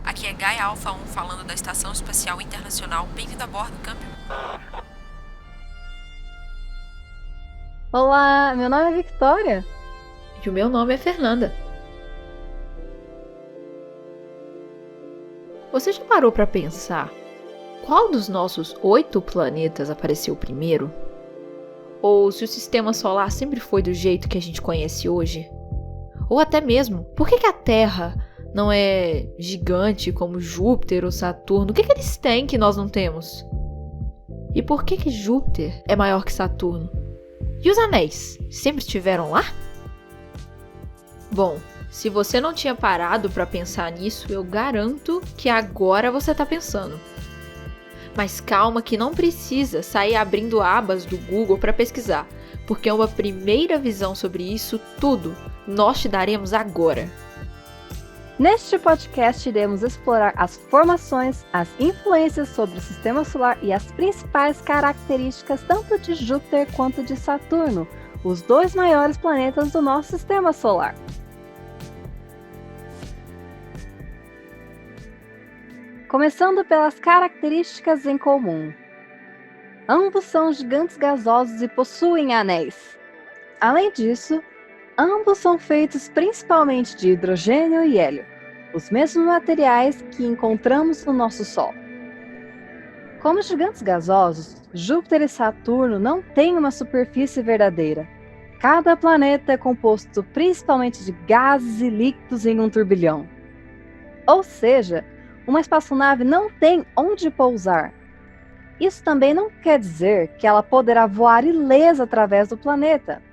Aqui é Gaia Alpha 1 falando da Estação Espacial Internacional. Bem-vindo a bordo, câmbio. Olá, meu nome é Victoria. E o meu nome é Fernanda. Você já parou para pensar qual dos nossos 8 planetas apareceu primeiro? Ou se o sistema solar sempre foi do jeito que a gente conhece hoje? Ou até mesmo, por que a Terra não é gigante como Júpiter ou Saturno? O que eles têm que nós não temos? E por que Júpiter é maior que Saturno? E os anéis sempre estiveram lá? Bom, se você não tinha parado para pensar nisso, eu garanto que agora você está pensando. Mas calma que não precisa sair abrindo abas do Google para pesquisar, porque uma primeira visão sobre isso tudo nós te daremos agora. Neste podcast iremos explorar as formações, as influências sobre o Sistema Solar e as principais características tanto de Júpiter quanto de Saturno, os 2 maiores planetas do nosso Sistema Solar. Começando pelas características em comum. Ambos são gigantes gasosos e possuem anéis. Além disso, ambos são feitos principalmente de hidrogênio e hélio, os mesmos materiais que encontramos no nosso Sol. Como gigantes gasosos, Júpiter e Saturno não têm uma superfície verdadeira. Cada planeta é composto principalmente de gases e líquidos em um turbilhão. Ou seja, uma espaçonave não tem onde pousar. Isso também não quer dizer que ela poderá voar ilesa através do planeta.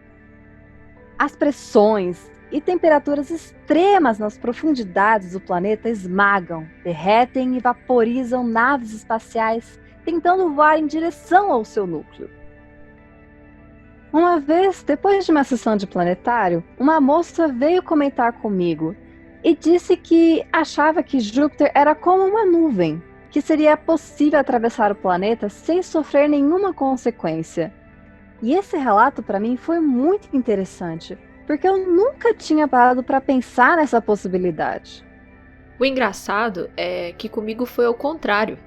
As pressões e temperaturas extremas nas profundidades do planeta esmagam, derretem e vaporizam naves espaciais, tentando voar em direção ao seu núcleo. Uma vez, depois de uma sessão de planetário, uma moça veio comentar comigo e disse que achava que Júpiter era como uma nuvem, que seria possível atravessar o planeta sem sofrer nenhuma consequência. E esse relato para mim foi muito interessante, porque eu nunca tinha parado para pensar nessa possibilidade. O engraçado é que comigo foi ao contrário.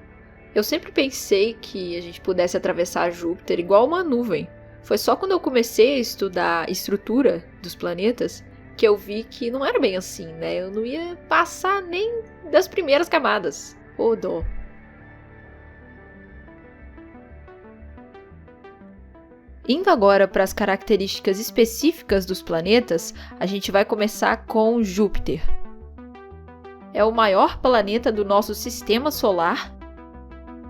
Eu sempre pensei que a gente pudesse atravessar Júpiter igual uma nuvem. Foi só quando eu comecei a estudar a estrutura dos planetas que eu vi que não era bem assim, né? Eu não ia passar nem das primeiras camadas. Ô dó. Indo agora para as características específicas dos planetas, a gente vai começar com Júpiter. É o maior planeta do nosso sistema solar.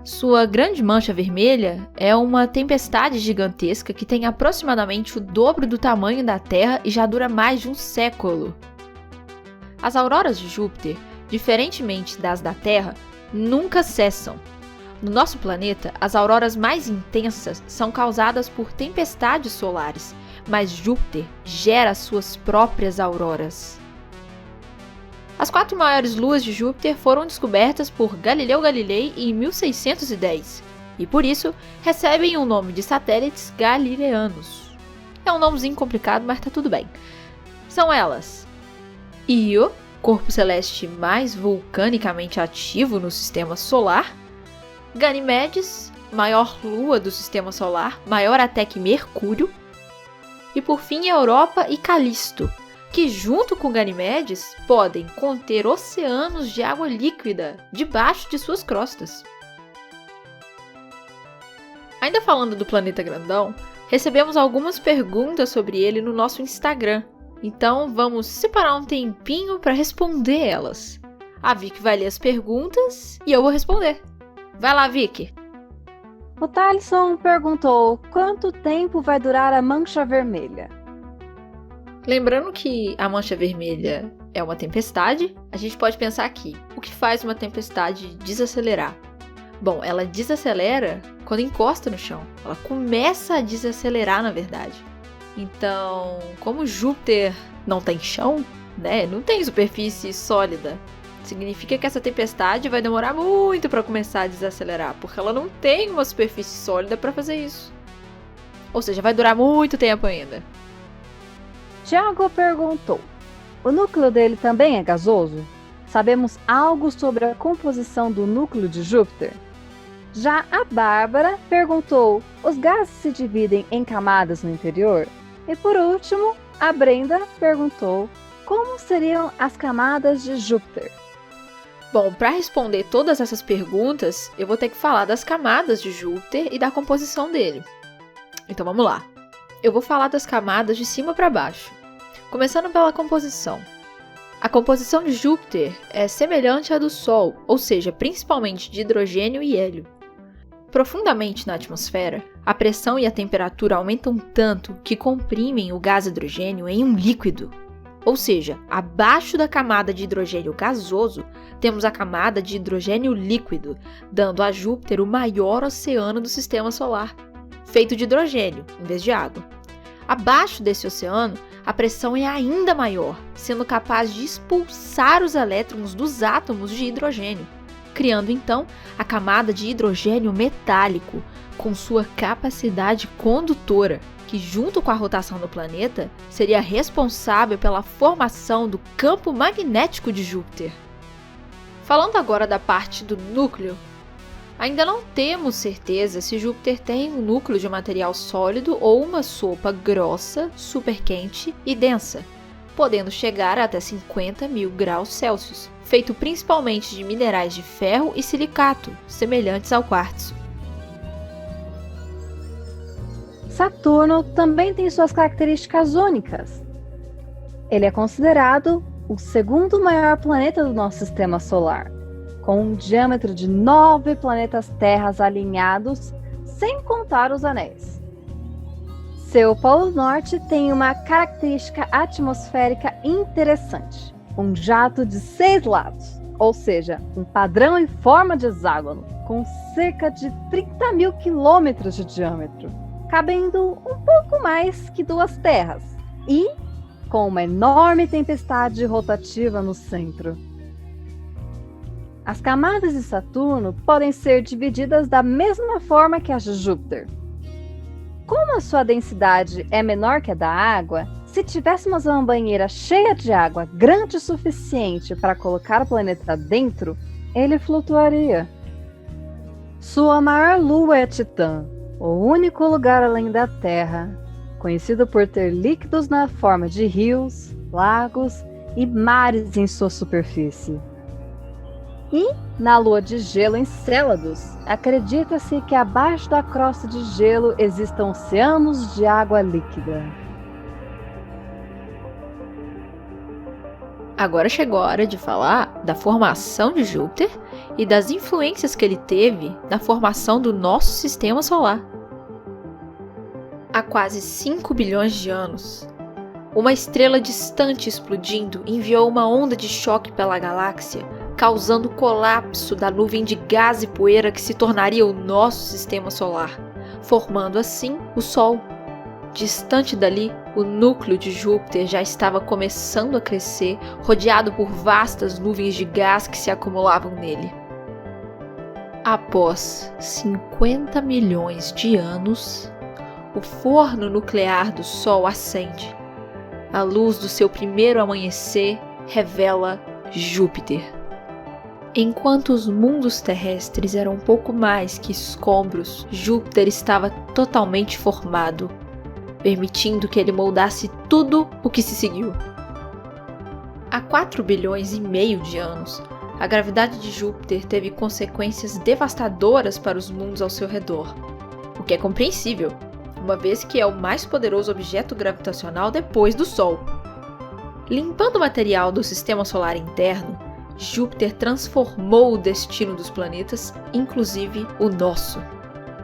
Sua grande mancha vermelha é uma tempestade gigantesca que tem aproximadamente o dobro do tamanho da Terra e já dura mais de um século. As auroras de Júpiter, diferentemente das da Terra, nunca cessam. No nosso planeta, as auroras mais intensas são causadas por tempestades solares, mas Júpiter gera suas próprias auroras. As 4 maiores luas de Júpiter foram descobertas por Galileu Galilei em 1610 e, por isso, recebem o nome de satélites galileanos. É um nomezinho complicado, mas tá tudo bem. São elas: Io, corpo celeste mais vulcanicamente ativo no sistema solar; Ganimedes, maior lua do sistema solar, maior até que Mercúrio; e por fim Europa e Calisto, que junto com Ganimedes podem conter oceanos de água líquida debaixo de suas crostas. Ainda falando do planeta grandão, recebemos algumas perguntas sobre ele no nosso Instagram, então vamos separar um tempinho para responder elas. A Vicky vai ler as perguntas e eu vou responder. Vai lá, Vicky! O Thaleson perguntou quanto tempo vai durar a mancha vermelha. Lembrando que a mancha vermelha é uma tempestade, a gente pode pensar aqui, o que faz uma tempestade desacelerar? Bom, ela desacelera quando encosta no chão, ela começa a desacelerar na verdade. Então, como Júpiter não tem chão, né, não tem superfície sólida, significa que essa tempestade vai demorar muito para começar a desacelerar, porque ela não tem uma superfície sólida para fazer isso. Ou seja, vai durar muito tempo ainda. Tiago perguntou: o núcleo dele também é gasoso? Sabemos algo sobre a composição do núcleo de Júpiter? Já a Bárbara perguntou: os gases se dividem em camadas no interior? E por último, a Brenda perguntou: como seriam as camadas de Júpiter? Bom, para responder todas essas perguntas, eu vou ter que falar das camadas de Júpiter e da composição dele. Então vamos lá. Eu vou falar das camadas de cima para baixo, começando pela composição. A composição de Júpiter é semelhante à do Sol, ou seja, principalmente de hidrogênio e hélio. Profundamente na atmosfera, a pressão e a temperatura aumentam tanto que comprimem o gás hidrogênio em um líquido. Ou seja, abaixo da camada de hidrogênio gasoso, temos a camada de hidrogênio líquido, dando a Júpiter o maior oceano do Sistema Solar, feito de hidrogênio, em vez de água. Abaixo desse oceano, a pressão é ainda maior, sendo capaz de expulsar os elétrons dos átomos de hidrogênio, criando então a camada de hidrogênio metálico, com sua capacidade condutora, que junto com a rotação do planeta, seria responsável pela formação do campo magnético de Júpiter. Falando agora da parte do núcleo, ainda não temos certeza se Júpiter tem um núcleo de material sólido ou uma sopa grossa, superquente e densa, podendo chegar até 50.000 graus Celsius, feito principalmente de minerais de ferro e silicato, semelhantes ao quartzo. Saturno também tem suas características únicas. Ele é considerado o segundo maior planeta do nosso sistema solar, com um diâmetro de 9 planetas terras alinhados, sem contar os anéis. Seu polo norte tem uma característica atmosférica interessante, um jato de 6 lados, ou seja, um padrão em forma de hexágono, com cerca de 30.000 quilômetros de diâmetro, cabendo um pouco mais que 2 terras, e com uma enorme tempestade rotativa no centro. As camadas de Saturno podem ser divididas da mesma forma que as de Júpiter. Como a sua densidade é menor que a da água, se tivéssemos uma banheira cheia de água grande o suficiente para colocar o planeta dentro, ele flutuaria. Sua maior lua é Titã, o único lugar além da Terra, conhecido por ter líquidos na forma de rios, lagos e mares em sua superfície. E, na lua de gelo Encélados, acredita-se que abaixo da crosta de gelo existam oceanos de água líquida. Agora chegou a hora de falar da formação de Júpiter e das influências que ele teve na formação do nosso sistema solar. Há quase 5 bilhões de anos, uma estrela distante explodindo enviou uma onda de choque pela galáxia, causando o colapso da nuvem de gás e poeira que se tornaria o nosso sistema solar, formando assim o Sol. Distante dali, o núcleo de Júpiter já estava começando a crescer, rodeado por vastas nuvens de gás que se acumulavam nele. Após 50 milhões de anos, o forno nuclear do Sol acende. A luz do seu primeiro amanhecer revela Júpiter. Enquanto os mundos terrestres eram um pouco mais que escombros, Júpiter estava totalmente formado, permitindo que ele moldasse tudo o que se seguiu. Há 4 bilhões e meio de anos, a gravidade de Júpiter teve consequências devastadoras para os mundos ao seu redor, o que é compreensível, uma vez que é o mais poderoso objeto gravitacional depois do Sol. Limpando o material do sistema solar interno, Júpiter transformou o destino dos planetas, inclusive o nosso.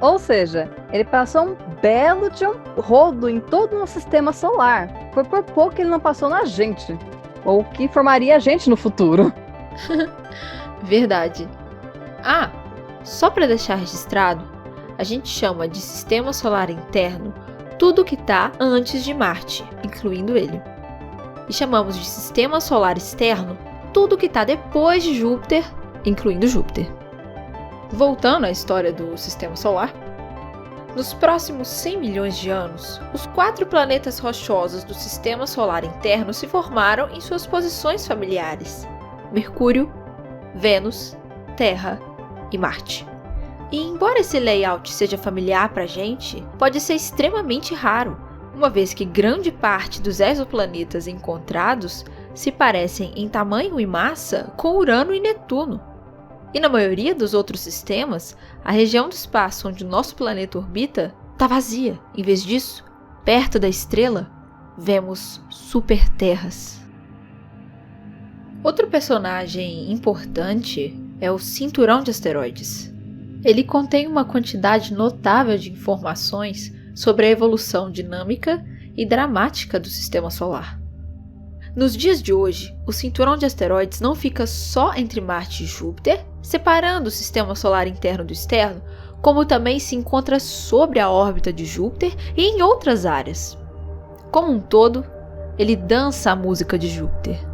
Ou seja, ele passou um belo de um rodo em todo o nosso sistema solar. Foi por pouco que ele não passou na gente, ou que formaria a gente no futuro. Verdade. Ah, só para deixar registrado, a gente chama de sistema solar interno tudo que está antes de Marte, incluindo ele. E chamamos de sistema solar externo tudo que está depois de Júpiter, incluindo Júpiter. Voltando à história do sistema solar, Nos próximos 100 milhões de anos, os 4 planetas rochosos do Sistema Solar interno se formaram em suas posições familiares: Mercúrio, Vênus, Terra e Marte. E embora esse layout seja familiar para a gente, pode ser extremamente raro, uma vez que grande parte dos exoplanetas encontrados se parecem em tamanho e massa com Urano e Netuno. E na maioria dos outros sistemas, a região do espaço onde o nosso planeta orbita está vazia. Em vez disso, perto da estrela, vemos superterras. Outro personagem importante é o Cinturão de Asteroides. Ele contém uma quantidade notável de informações sobre a evolução dinâmica e dramática do Sistema Solar. Nos dias de hoje, o cinturão de asteroides não fica só entre Marte e Júpiter, separando o Sistema Solar interno do externo, como também se encontra sobre a órbita de Júpiter e em outras áreas. Como um todo, ele dança a música de Júpiter.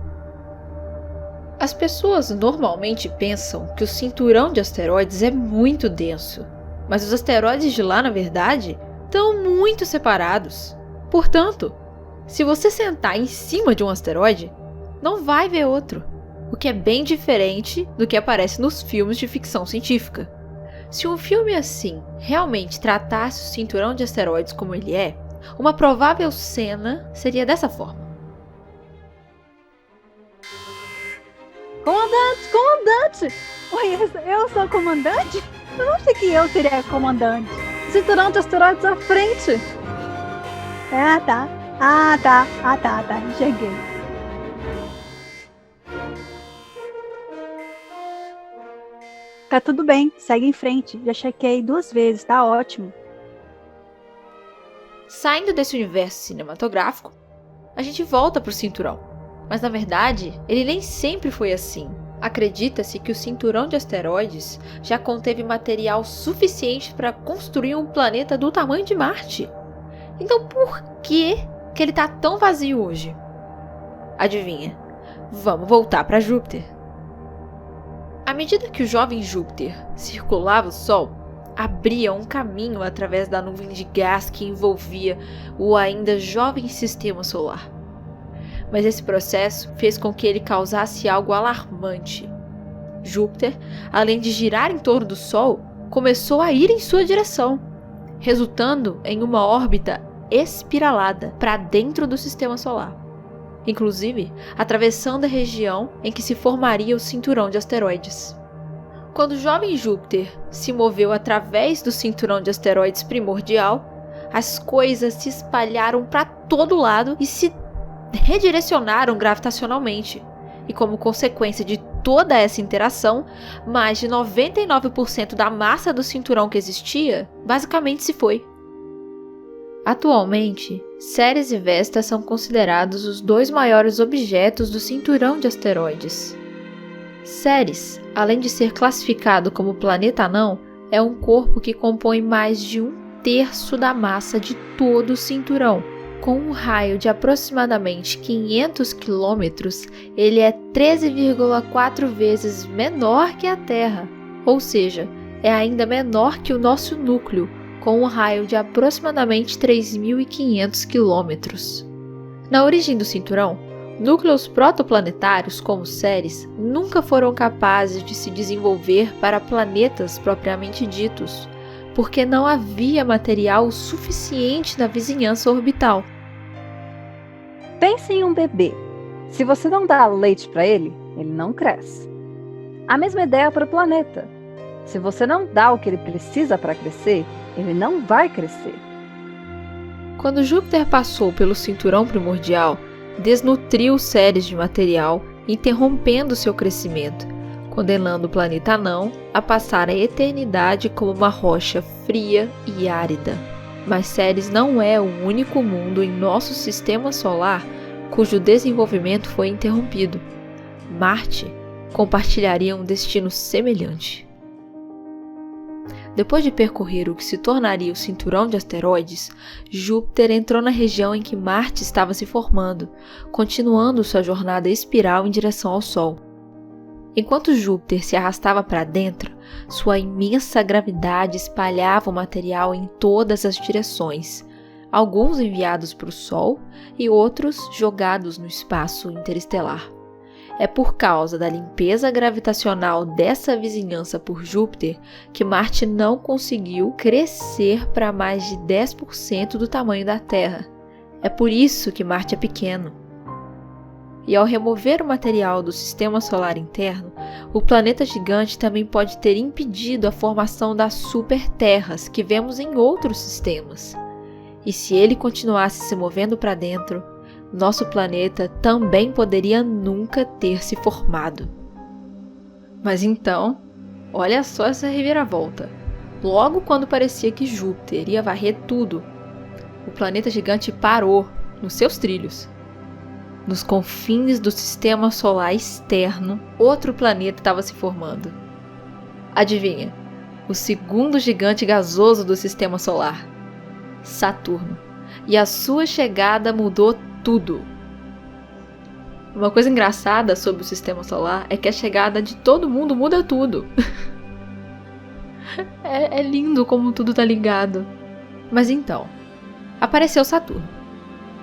As pessoas normalmente pensam que o cinturão de asteroides é muito denso, mas os asteroides de lá, na verdade, estão muito separados. Portanto, se você sentar em cima de um asteroide, não vai ver outro, o que é bem diferente do que aparece nos filmes de ficção científica. Se um filme assim realmente tratasse o cinturão de asteroides como ele é, uma provável cena seria dessa forma. Comandante! Oi, eu sou comandante? Eu não achei que eu seria comandante. Cinturão de asteroides à frente. Tá. Enxerguei. Tá tudo bem, segue em frente. Já chequei 2 vezes, tá ótimo. Saindo desse universo cinematográfico, a gente volta pro cinturão. Mas na verdade, ele nem sempre foi assim. Acredita-se que o cinturão de asteroides já conteve material suficiente para construir um planeta do tamanho de Marte. Então por que ele está tão vazio hoje? Adivinha? Vamos voltar para Júpiter. À medida que o jovem Júpiter circulava o Sol, abria um caminho através da nuvem de gás que envolvia o ainda jovem Sistema Solar. Mas esse processo fez com que ele causasse algo alarmante. Júpiter, além de girar em torno do Sol, começou a ir em sua direção, resultando em uma órbita espiralada para dentro do Sistema Solar, inclusive atravessando a região em que se formaria o cinturão de asteroides. Quando o jovem Júpiter se moveu através do cinturão de asteroides primordial, as coisas se espalharam para todo lado e se redirecionaram gravitacionalmente, e como consequência de toda essa interação, mais de 99% da massa do cinturão que existia basicamente se foi. Atualmente, Ceres e Vesta são considerados os 2 maiores objetos do cinturão de asteroides. Ceres, além de ser classificado como planeta anão, é um corpo que compõe mais de 1/3 da massa de todo o cinturão. Com um raio de aproximadamente 500 quilômetros, ele é 13,4 vezes menor que a Terra, ou seja, é ainda menor que o nosso núcleo, com um raio de aproximadamente 3.500 quilômetros. Na origem do cinturão, núcleos protoplanetários como Ceres nunca foram capazes de se desenvolver para planetas propriamente ditos, porque não havia material suficiente na vizinhança orbital. Pense em um bebê. Se você não dá leite para ele, ele não cresce. A mesma ideia para o planeta. Se você não dá o que ele precisa para crescer, ele não vai crescer. Quando Júpiter passou pelo cinturão primordial, desnutriu Ceres de material, interrompendo seu crescimento, condenando o planeta anão a passar a eternidade como uma rocha fria e árida. Mas Ceres não é o único mundo em nosso sistema solar cujo desenvolvimento foi interrompido. Marte compartilharia um destino semelhante. Depois de percorrer o que se tornaria o cinturão de asteroides, Júpiter entrou na região em que Marte estava se formando, continuando sua jornada espiral em direção ao Sol. Enquanto Júpiter se arrastava para dentro, sua imensa gravidade espalhava o material em todas as direções, alguns enviados para o Sol e outros jogados no espaço interestelar. É por causa da limpeza gravitacional dessa vizinhança por Júpiter que Marte não conseguiu crescer para mais de 10% do tamanho da Terra. É por isso que Marte é pequeno. E ao remover o material do sistema solar interno, o planeta gigante também pode ter impedido a formação das superterras que vemos em outros sistemas. E se ele continuasse se movendo para dentro, nosso planeta também poderia nunca ter se formado. Mas então, olha só essa reviravolta. Logo quando parecia que Júpiter ia varrer tudo, o planeta gigante parou nos seus trilhos. Nos confins do sistema solar externo, outro planeta estava se formando. Adivinha? O segundo gigante gasoso do sistema solar, Saturno. E a sua chegada mudou tudo. Uma coisa engraçada sobre o sistema solar é que a chegada de todo mundo muda tudo. É lindo como tudo tá ligado. Mas então, apareceu Saturno.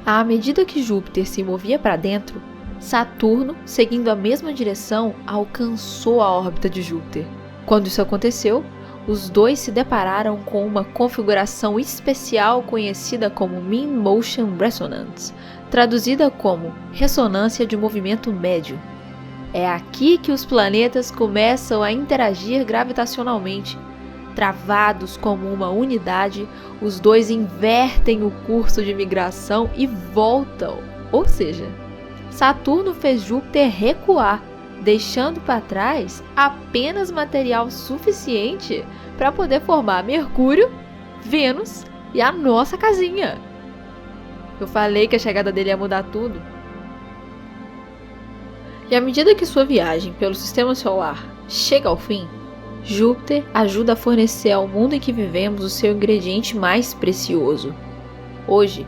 À medida que Júpiter se movia para dentro, Saturno, seguindo a mesma direção, alcançou a órbita de Júpiter. Quando isso aconteceu, os dois se depararam com uma configuração especial conhecida como Mean Motion Resonance, traduzida como ressonância de movimento médio. É aqui que os planetas começam a interagir gravitacionalmente. Travados como uma unidade, os dois invertem o curso de migração e voltam. Ou seja, Saturno fez Júpiter recuar, deixando para trás apenas material suficiente para poder formar Mercúrio, Vênus e a nossa casinha. Eu falei que a chegada dele ia mudar tudo. E à medida que sua viagem pelo sistema solar chega ao fim, Júpiter ajuda a fornecer ao mundo em que vivemos o seu ingrediente mais precioso. Hoje,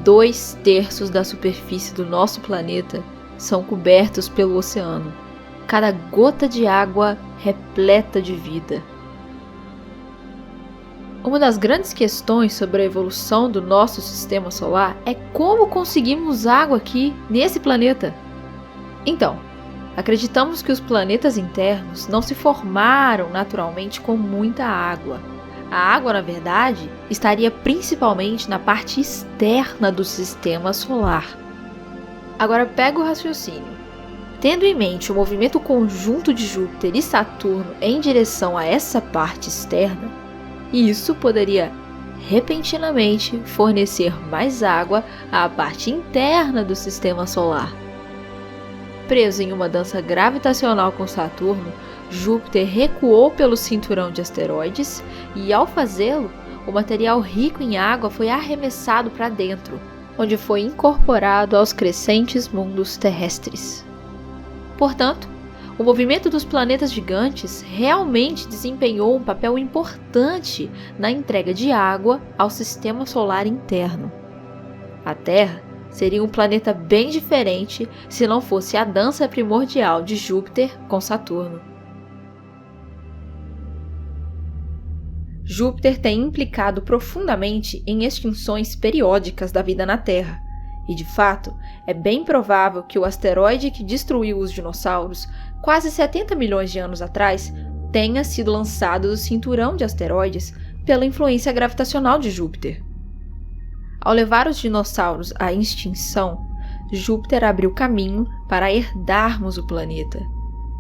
2/3 da superfície do nosso planeta são cobertos pelo oceano. Cada gota de água repleta de vida. Uma das grandes questões sobre a evolução do nosso sistema solar é como conseguimos água aqui, nesse planeta. Então, acreditamos que os planetas internos não se formaram naturalmente com muita água. A água, na verdade, estaria principalmente na parte externa do sistema solar. Agora pega o raciocínio. Tendo em mente o movimento conjunto de Júpiter e Saturno em direção a essa parte externa, isso poderia repentinamente fornecer mais água à parte interna do sistema solar. Preso em uma dança gravitacional com Saturno, Júpiter recuou pelo cinturão de asteroides e, ao fazê-lo, o material rico em água foi arremessado para dentro, onde foi incorporado aos crescentes mundos terrestres. Portanto, o movimento dos planetas gigantes realmente desempenhou um papel importante na entrega de água ao sistema solar interno. A Terra seria um planeta bem diferente se não fosse a dança primordial de Júpiter com Saturno. Júpiter tem implicado profundamente em extinções periódicas da vida na Terra, e de fato, é bem provável que o asteroide que destruiu os dinossauros quase 70 milhões de anos atrás tenha sido lançado do cinturão de asteroides pela influência gravitacional de Júpiter. Ao levar os dinossauros à extinção, Júpiter abriu caminho para herdarmos o planeta.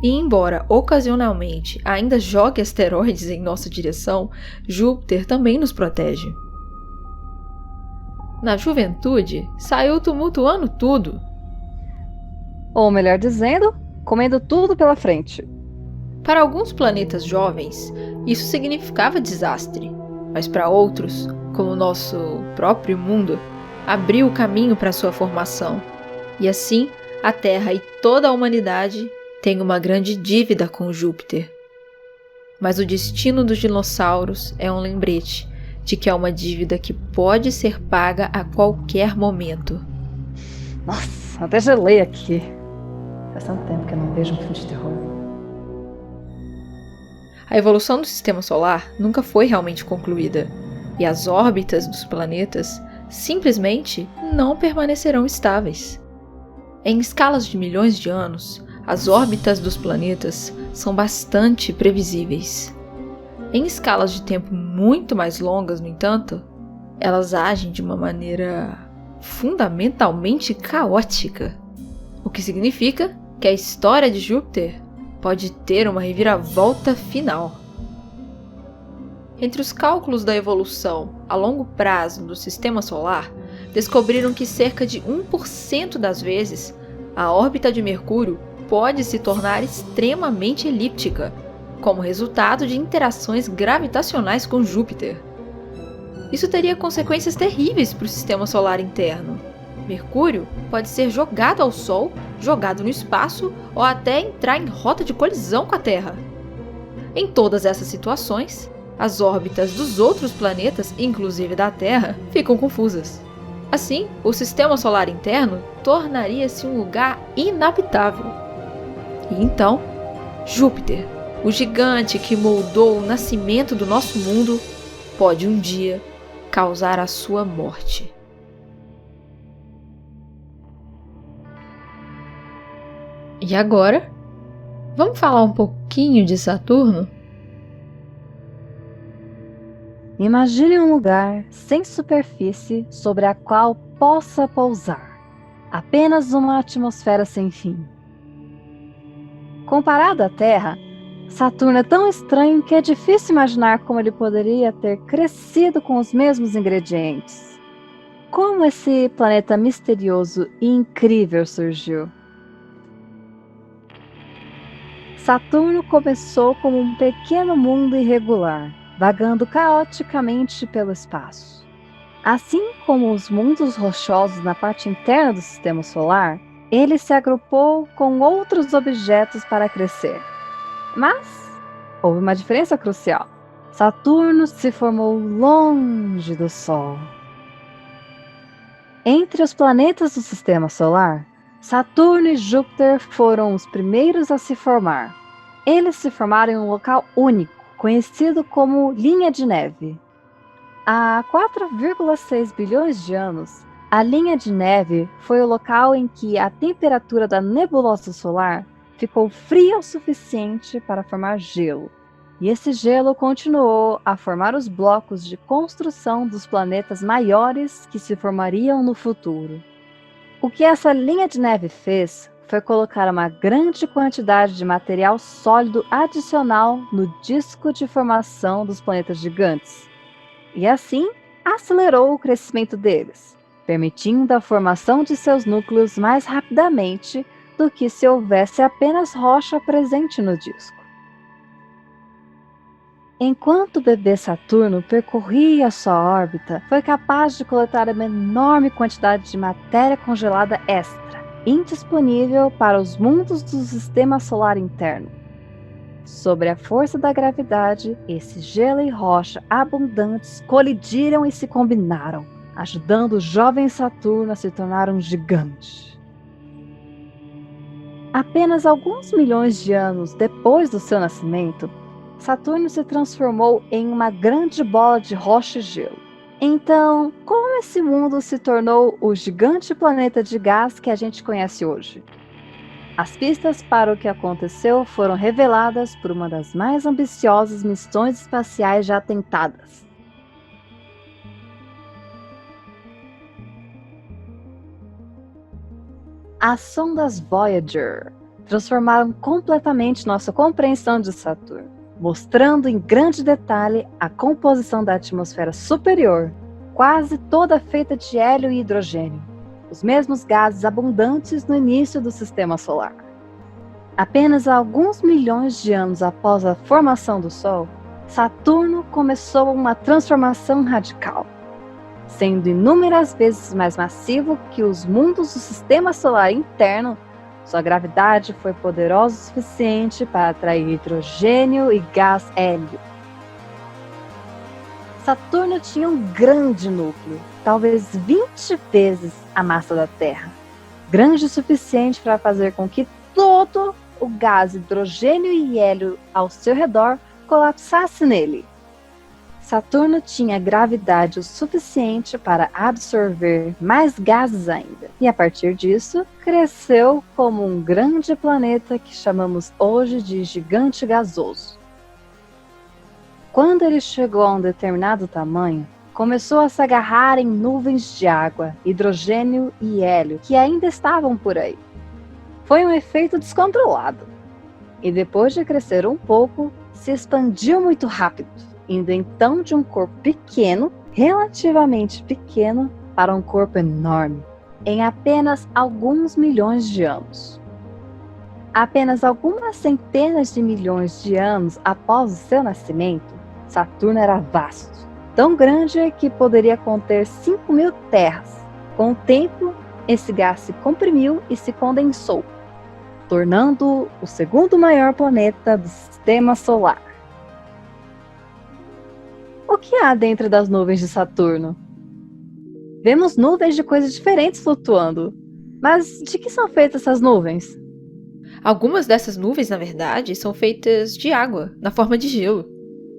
E embora ocasionalmente ainda jogue asteroides em nossa direção, Júpiter também nos protege. Na juventude, saiu tumultuando tudo. Ou melhor dizendo, comendo tudo pela frente. Para alguns planetas jovens, isso significava desastre, mas para outros, como o nosso próprio mundo, abriu o caminho para sua formação. E assim, a Terra e toda a humanidade têm uma grande dívida com Júpiter. Mas o destino dos dinossauros é um lembrete de que é uma dívida que pode ser paga a qualquer momento. Nossa, até gelei aqui. Faz tanto tempo que eu não vejo um filme de terror. A evolução do sistema solar nunca foi realmente concluída, e as órbitas dos planetas simplesmente não permanecerão estáveis. Em escalas de milhões de anos, as órbitas dos planetas são bastante previsíveis. Em escalas de tempo muito mais longas, no entanto, elas agem de uma maneira fundamentalmente caótica, o que significa que a história de Júpiter pode ter uma reviravolta final. Entre os cálculos da evolução a longo prazo do sistema solar, descobriram que cerca de 1% das vezes a órbita de Mercúrio pode se tornar extremamente elíptica, como resultado de interações gravitacionais com Júpiter. Isso teria consequências terríveis para o sistema solar interno. Mercúrio pode ser jogado ao Sol, jogado no espaço ou até entrar em rota de colisão com a Terra. Em todas essas situações, as órbitas dos outros planetas, inclusive da Terra, ficam confusas. Assim, o sistema solar interno tornaria-se um lugar inabitável. E então, Júpiter, o gigante que moldou o nascimento do nosso mundo, pode um dia causar a sua morte. E agora, vamos falar um pouquinho de Saturno? Imagine um lugar sem superfície sobre a qual possa pousar. Apenas uma atmosfera sem fim. Comparado à Terra, Saturno é tão estranho que é difícil imaginar como ele poderia ter crescido com os mesmos ingredientes. Como esse planeta misterioso e incrível surgiu? Saturno começou como um pequeno mundo irregular, vagando caoticamente pelo espaço. Assim como os mundos rochosos na parte interna do sistema solar, ele se agrupou com outros objetos para crescer. Mas houve uma diferença crucial. Saturno se formou longe do Sol. Entre os planetas do sistema solar, Saturno e Júpiter foram os primeiros a se formar. Eles se formaram em um local único, conhecido como linha de neve. Há 4,6 bilhões de anos, a linha de neve foi o local em que a temperatura da nebulosa solar ficou fria o suficiente para formar gelo. E esse gelo continuou a formar os blocos de construção dos planetas maiores que se formariam no futuro. O que essa linha de neve fez foi colocar uma grande quantidade de material sólido adicional no disco de formação dos planetas gigantes. E assim, acelerou o crescimento deles, permitindo a formação de seus núcleos mais rapidamente do que se houvesse apenas rocha presente no disco. Enquanto o bebê Saturno percorria sua órbita, foi capaz de coletar uma enorme quantidade de matéria congelada extra, indisponível para os mundos do sistema solar interno. Sob a força da gravidade, esse gelo e rocha abundantes colidiram e se combinaram, ajudando o jovem Saturno a se tornar um gigante. Apenas alguns milhões de anos depois do seu nascimento, Saturno se transformou em uma grande bola de rocha e gelo. Então, como esse mundo se tornou o gigante planeta de gás que a gente conhece hoje? As pistas para o que aconteceu foram reveladas por uma das mais ambiciosas missões espaciais já tentadas. As sondas Voyager transformaram completamente nossa compreensão de Saturno, mostrando em grande detalhe a composição da atmosfera superior, quase toda feita de hélio e hidrogênio, os mesmos gases abundantes no início do sistema solar. Apenas alguns milhões de anos após a formação do Sol, Saturno começou uma transformação radical, sendo inúmeras vezes mais massivo que os mundos do sistema solar interno. Sua gravidade foi poderosa o suficiente para atrair hidrogênio e gás hélio. Saturno tinha um grande núcleo, talvez 20 vezes a massa da Terra, grande o suficiente para fazer com que todo o gás hidrogênio e hélio ao seu redor colapsasse nele. Saturno tinha gravidade o suficiente para absorver mais gases ainda, e a partir disso, cresceu como um grande planeta que chamamos hoje de gigante gasoso. Quando ele chegou a um determinado tamanho, começou a se agarrar em nuvens de água, hidrogênio e hélio que ainda estavam por aí. Foi um efeito descontrolado, e depois de crescer um pouco, se expandiu muito rápido, indo então de um corpo pequeno, relativamente pequeno, para um corpo enorme, em apenas alguns milhões de anos. Apenas algumas centenas de milhões de anos após o seu nascimento, Saturno era vasto, tão grande que poderia conter 5.000 terras. Com o tempo, esse gás se comprimiu e se condensou, tornando-o o segundo maior planeta do Sistema Solar. O que há dentro das nuvens de Saturno? Vemos nuvens de coisas diferentes flutuando. Mas de que são feitas essas nuvens? Algumas dessas nuvens, na verdade, são feitas de água, na forma de gelo.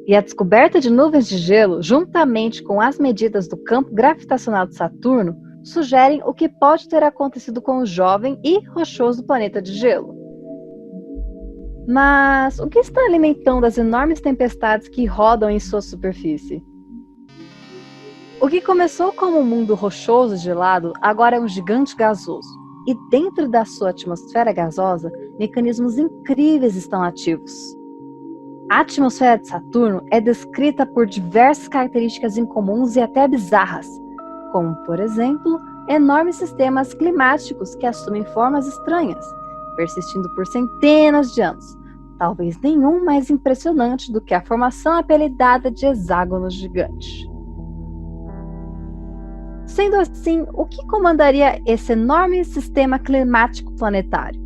E a descoberta de nuvens de gelo, juntamente com as medidas do campo gravitacional de Saturno, sugerem o que pode ter acontecido com o jovem e rochoso planeta de gelo. Mas o que está alimentando as enormes tempestades que rodam em sua superfície? O que começou como um mundo rochoso e gelado, agora é um gigante gasoso. E dentro da sua atmosfera gasosa, mecanismos incríveis estão ativos. A atmosfera de Saturno é descrita por diversas características incomuns e até bizarras, como, por exemplo, enormes sistemas climáticos que assumem formas estranhas, persistindo por centenas de anos, talvez nenhum mais impressionante do que a formação apelidada de hexágono gigante. Sendo assim, o que comandaria esse enorme sistema climático planetário?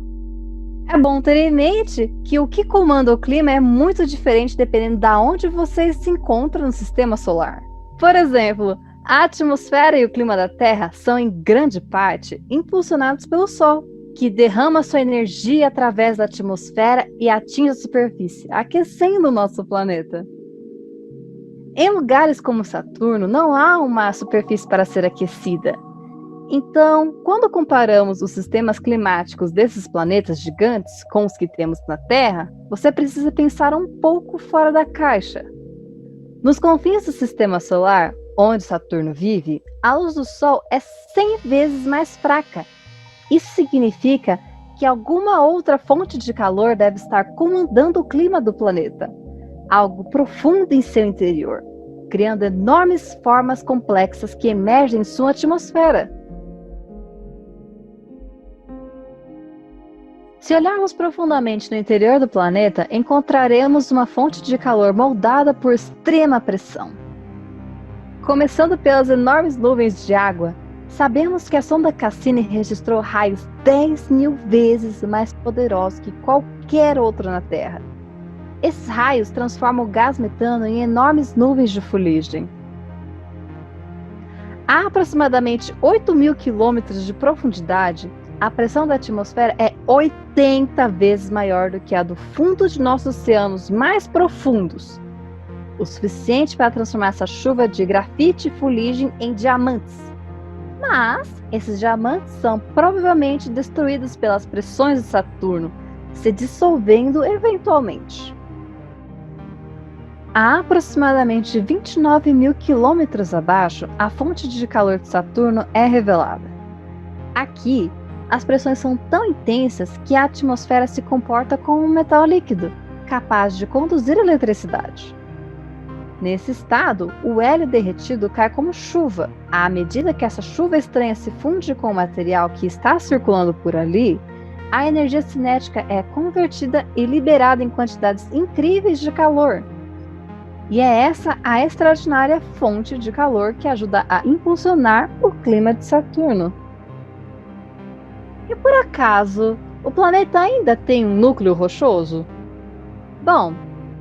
É bom ter em mente que o que comanda o clima é muito diferente dependendo de onde você se encontra no sistema solar. Por exemplo, a atmosfera e o clima da Terra são, em grande parte, impulsionados pelo Sol, que derrama sua energia através da atmosfera e atinge a superfície, aquecendo o nosso planeta. Em lugares como Saturno, não há uma superfície para ser aquecida. Então, quando comparamos os sistemas climáticos desses planetas gigantes com os que temos na Terra, você precisa pensar um pouco fora da caixa. Nos confins do sistema solar, onde Saturno vive, a luz do Sol é 100 vezes mais fraca. Isso significa que alguma outra fonte de calor deve estar comandando o clima do planeta, algo profundo em seu interior, criando enormes formas complexas que emergem em sua atmosfera. Se olharmos profundamente no interior do planeta, encontraremos uma fonte de calor moldada por extrema pressão. Começando pelas enormes nuvens de água, sabemos que a sonda Cassini registrou raios 10.000 vezes mais poderosos que qualquer outro na Terra. Esses raios transformam o gás metano em enormes nuvens de fuligem. A aproximadamente 8.000 quilômetros de profundidade, a pressão da atmosfera é 80 vezes maior do que a do fundo de nossos oceanos mais profundos, o suficiente para transformar essa chuva de grafite e fuligem em diamantes. Mas esses diamantes são provavelmente destruídos pelas pressões de Saturno, se dissolvendo eventualmente. A aproximadamente 29.000 quilômetros abaixo, a fonte de calor de Saturno é revelada. Aqui, as pressões são tão intensas que a atmosfera se comporta como um metal líquido, capaz de conduzir eletricidade. Nesse estado, o hélio derretido cai como chuva. À medida que essa chuva estranha se funde com o material que está circulando por ali, a energia cinética é convertida e liberada em quantidades incríveis de calor. E é essa a extraordinária fonte de calor que ajuda a impulsionar o clima de Saturno. E por acaso, o planeta ainda tem um núcleo rochoso? Bom,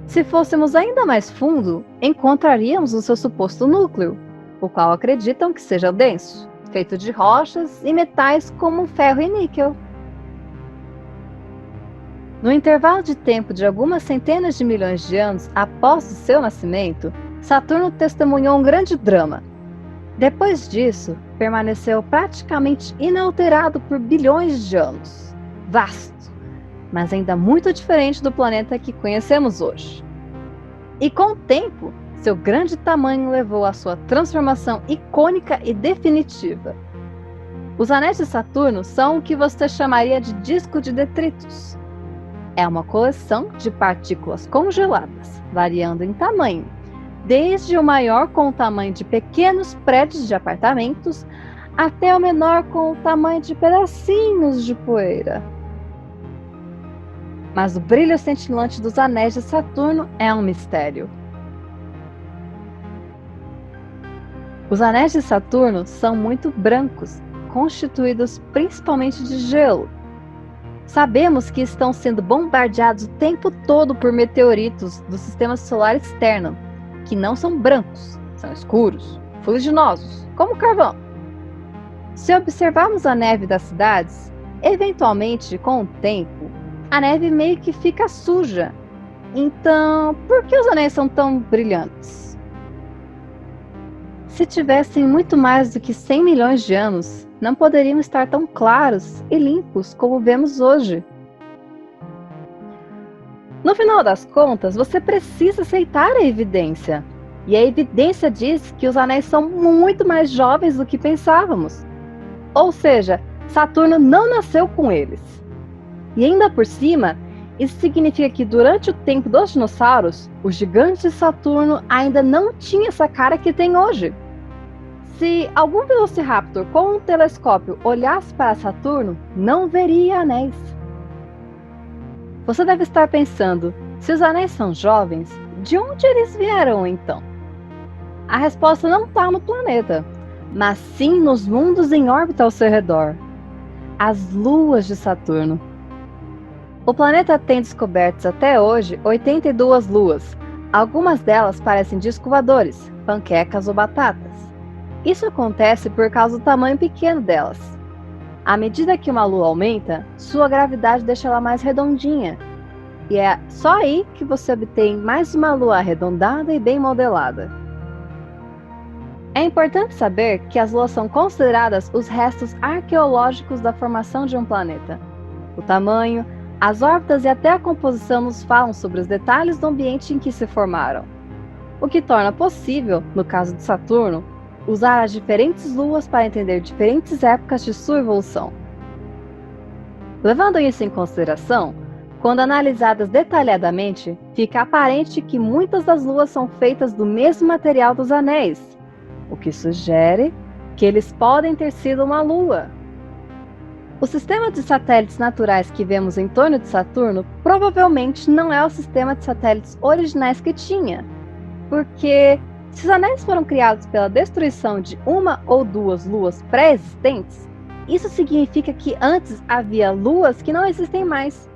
se fôssemos ainda mais fundo, encontraríamos o seu suposto núcleo, o qual acreditam que seja denso, feito de rochas e metais como ferro e níquel. No intervalo de tempo de algumas centenas de milhões de anos após o seu nascimento, Saturno testemunhou um grande drama. Depois disso, permaneceu praticamente inalterado por bilhões de anos. Vasto, mas ainda muito diferente do planeta que conhecemos hoje. E com o tempo, seu grande tamanho levou à sua transformação icônica e definitiva. Os anéis de Saturno são o que você chamaria de disco de detritos. É uma coleção de partículas congeladas, variando em tamanho, desde o maior com o tamanho de pequenos prédios de apartamentos, até o menor com o tamanho de pedacinhos de poeira. Mas o brilho cintilante dos anéis de Saturno é um mistério. Os anéis de Saturno são muito brancos, constituídos principalmente de gelo. Sabemos que estão sendo bombardeados o tempo todo por meteoritos do sistema solar externo, que não são brancos, são escuros, fuliginosos, como carvão. Se observarmos a neve das cidades, eventualmente, com o tempo, a neve meio que fica suja. Então, por que os anéis são tão brilhantes? Se tivessem muito mais do que 100 milhões de anos, não poderiam estar tão claros e limpos como vemos hoje. No final das contas, você precisa aceitar a evidência. E a evidência diz que os anéis são muito mais jovens do que pensávamos. Ou seja, Saturno não nasceu com eles. E ainda por cima, isso significa que durante o tempo dos dinossauros, o gigante de Saturno ainda não tinha essa cara que tem hoje. Se algum Velociraptor com um telescópio olhasse para Saturno, não veria anéis. Você deve estar pensando, se os anéis são jovens, de onde eles vieram então? A resposta não está no planeta, mas sim nos mundos em órbita ao seu redor. As luas de Saturno. O planeta tem descobertos até hoje 82 luas. Algumas delas parecem discos voadores, panquecas ou batatas. Isso acontece por causa do tamanho pequeno delas. À medida que uma lua aumenta, sua gravidade deixa ela mais redondinha. E é só aí que você obtém mais uma lua arredondada e bem modelada. É importante saber que as luas são consideradas os restos arqueológicos da formação de um planeta. O tamanho, as órbitas e até a composição nos falam sobre os detalhes do ambiente em que se formaram. O que torna possível, no caso de Saturno, usar as diferentes luas para entender diferentes épocas de sua evolução. Levando isso em consideração, quando analisadas detalhadamente, fica aparente que muitas das luas são feitas do mesmo material dos anéis, o que sugere que eles podem ter sido uma lua. O sistema de satélites naturais que vemos em torno de Saturno provavelmente não é o sistema de satélites originais que tinha, porque se os anéis foram criados pela destruição de uma ou duas luas pré-existentes, isso significa que antes havia luas que não existem mais.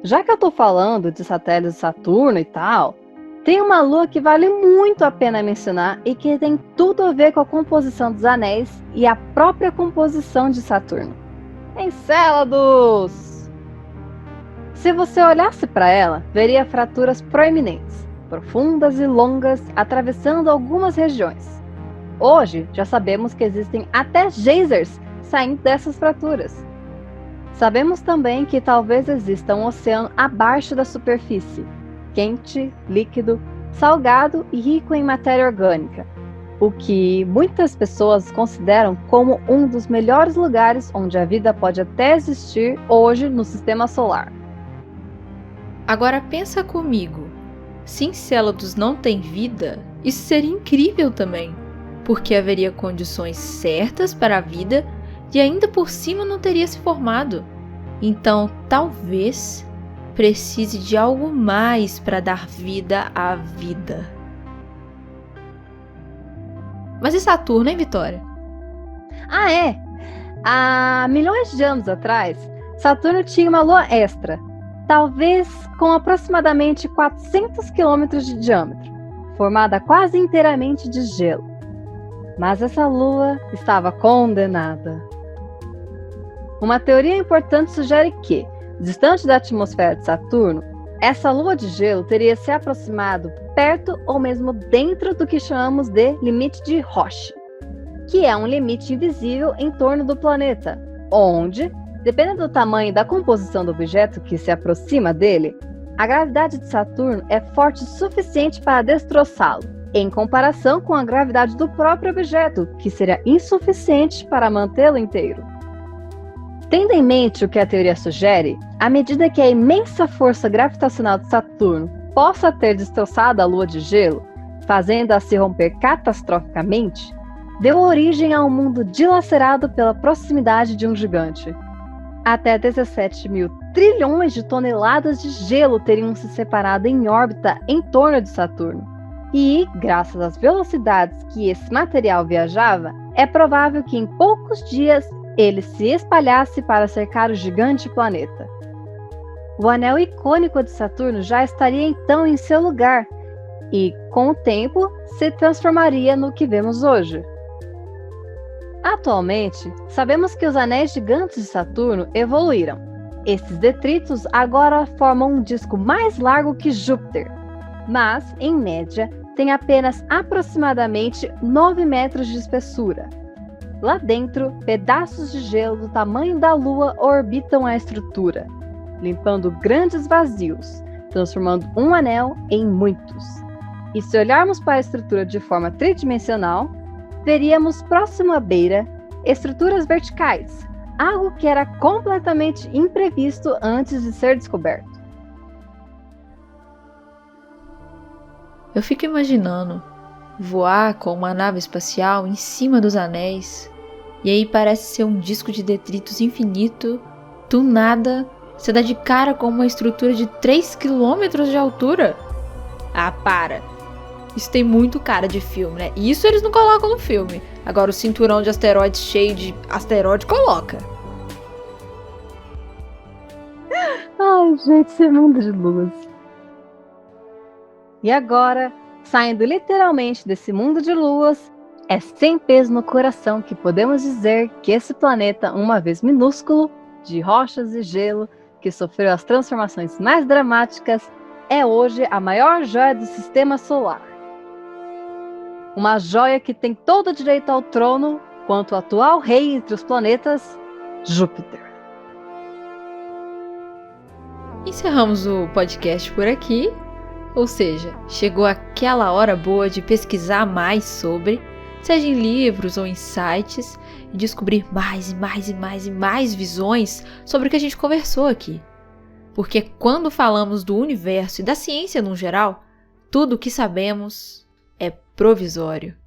Já que eu estou falando de satélites de Saturno e tal, tem uma lua que vale muito a pena mencionar e que tem tudo a ver com a composição dos anéis e a própria composição de Saturno. Encélados! Se você olhasse para ela, veria fraturas proeminentes, profundas e longas, atravessando algumas regiões. Hoje, já sabemos que existem até geysers saindo dessas fraturas. Sabemos também que talvez exista um oceano abaixo da superfície, quente, líquido, salgado e rico em matéria orgânica, o que muitas pessoas consideram como um dos melhores lugares onde a vida pode até existir hoje no sistema solar. Agora pensa comigo, se Encélados não tem vida, isso seria incrível também, porque haveria condições certas para a vida e ainda por cima não teria se formado. Então, talvez precise de algo mais para dar vida à vida. Mas e Saturno, hein, Vitória? Ah, é! Há milhões de anos atrás, Saturno tinha uma lua extra, talvez com aproximadamente 400 quilômetros de diâmetro, formada quase inteiramente de gelo. Mas essa lua estava condenada. Uma teoria importante sugere que, distante da atmosfera de Saturno, essa lua de gelo teria se aproximado perto ou mesmo dentro do que chamamos de limite de Roche, que é um limite invisível em torno do planeta, onde, dependendo do tamanho e da composição do objeto que se aproxima dele, a gravidade de Saturno é forte o suficiente para destroçá-lo, em comparação com a gravidade do próprio objeto, que seria insuficiente para mantê-lo inteiro. Tendo em mente o que a teoria sugere, à medida que a imensa força gravitacional de Saturno possa ter destroçado a lua de gelo, fazendo-a se romper catastroficamente, deu origem a um mundo dilacerado pela proximidade de um gigante. Até 17 mil trilhões de toneladas de gelo teriam se separado em órbita em torno de Saturno. E, graças às velocidades que esse material viajava, é provável que em poucos dias ele se espalhasse para cercar o gigante planeta. O anel icônico de Saturno já estaria então em seu lugar e, com o tempo, se transformaria no que vemos hoje. Atualmente, sabemos que os anéis gigantes de Saturno evoluíram. Esses detritos agora formam um disco mais largo que Júpiter, mas, em média, tem apenas aproximadamente 9 metros de espessura. Lá dentro, pedaços de gelo do tamanho da Lua orbitam a estrutura, limpando grandes vazios, transformando um anel em muitos. E se olharmos para a estrutura de forma tridimensional, veríamos próximo à beira estruturas verticais, algo que era completamente imprevisto antes de ser descoberto. Eu fico imaginando voar com uma nave espacial em cima dos anéis, e aí parece ser um disco de detritos infinito, do nada você dá de cara com uma estrutura de 3 km de altura. Ah, para! Isso tem muito cara de filme, né? Isso eles não colocam no filme. Agora o cinturão de asteroides cheio de asteroide coloca. Ai, gente, esse mundo de luz. E agora, saindo literalmente desse mundo de luas, é sem peso no coração que podemos dizer que esse planeta, uma vez minúsculo, de rochas e gelo, que sofreu as transformações mais dramáticas, é hoje a maior joia do sistema solar. Uma joia que tem todo o direito ao trono, quanto o atual rei entre os planetas, Júpiter. Encerramos o podcast por aqui, ou seja, chegou aquela hora boa de pesquisar mais sobre, seja em livros ou em sites, e descobrir mais e mais e mais e mais visões sobre o que a gente conversou aqui. Porque quando falamos do universo e da ciência no geral, tudo o que sabemos é provisório.